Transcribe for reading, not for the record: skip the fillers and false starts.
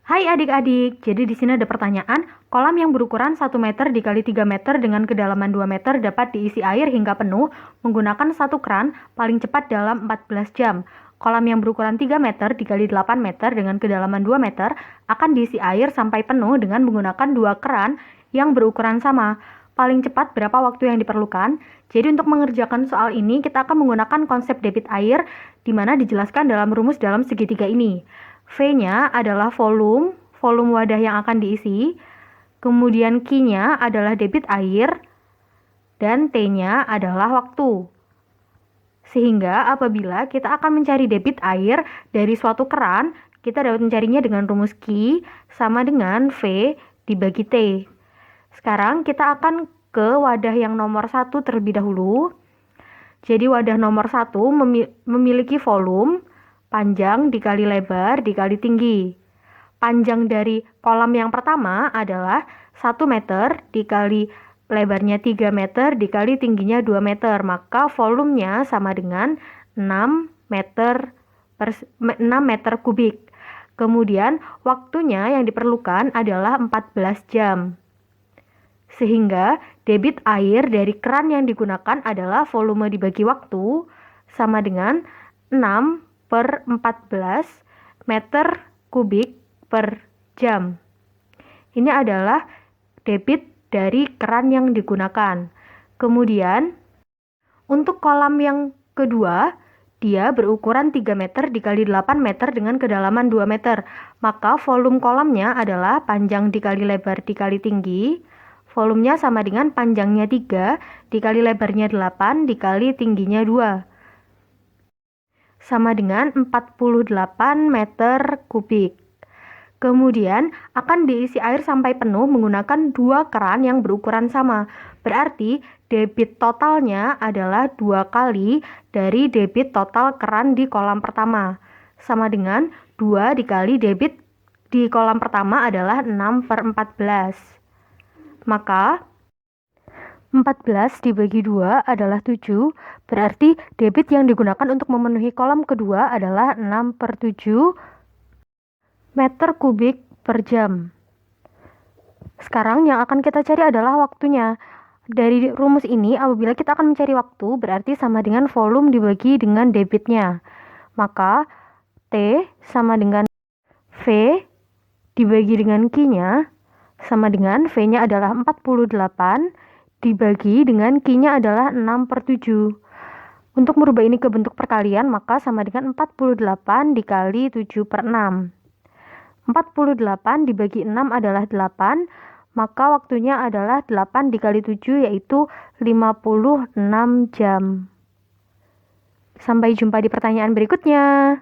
Hai adik-adik, jadi di sini ada pertanyaan, kolam yang berukuran 1 meter dikali 3 meter dengan kedalaman 2 meter dapat diisi air hingga penuh menggunakan satu keran paling cepat dalam 14 jam. Kolam yang berukuran 3 meter dikali 8 meter dengan kedalaman 2 meter akan diisi air sampai penuh dengan menggunakan dua keran yang berukuran sama. Paling cepat berapa waktu yang diperlukan? Jadi untuk mengerjakan soal ini kita akan menggunakan konsep debit air di mana dijelaskan dalam rumus dalam segitiga ini. V-nya adalah volume wadah yang akan diisi, kemudian Q-nya adalah debit air, dan T-nya adalah waktu. Sehingga apabila kita akan mencari debit air dari suatu keran, kita dapat mencarinya dengan rumus Q sama dengan V dibagi T. Sekarang kita akan ke wadah yang nomor 1 terlebih dahulu. Jadi wadah nomor 1 memiliki volume panjang dikali lebar dikali tinggi. Panjang dari kolam yang pertama adalah 1 meter dikali lebarnya 3 meter dikali tingginya 2 meter. Maka volumenya sama dengan 6 meter kubik. Kemudian waktunya yang diperlukan adalah 14 jam. Sehingga debit air dari keran yang digunakan adalah volume dibagi waktu sama dengan 6/14 meter kubik per jam. Ini adalah debit dari keran yang digunakan. Kemudian, untuk kolam yang kedua, dia berukuran 3 meter dikali 8 meter dengan kedalaman 2 meter. Maka volume kolamnya adalah panjang dikali lebar dikali tinggi. Volumenya sama dengan panjangnya 3 dikali lebarnya 8 dikali tingginya 2. Sama dengan 48 meter kubik. Kemudian akan diisi air sampai penuh menggunakan dua keran yang berukuran sama. Berarti debit totalnya adalah 2 kali dari debit total keran di kolam pertama. Sama dengan 2 dikali debit di kolam pertama adalah 6/14. Maka 14 dibagi 2 adalah 7, berarti debit yang digunakan untuk memenuhi kolam kedua adalah 6/7 meter kubik per jam. Sekarang yang akan kita cari adalah waktunya. Dari rumus ini, apabila kita akan mencari waktu, berarti sama dengan volume dibagi dengan debitnya. Maka T sama dengan V dibagi dengan Q-nya, sama dengan V-nya adalah 48, dibagi dengan Q-nya adalah 6/7. Untuk merubah ini ke bentuk perkalian, maka sama dengan 48 dikali 7/6. 48 dibagi 6 adalah 8, maka waktunya adalah 8 dikali 7, yaitu 56 jam. Sampai jumpa di pertanyaan berikutnya.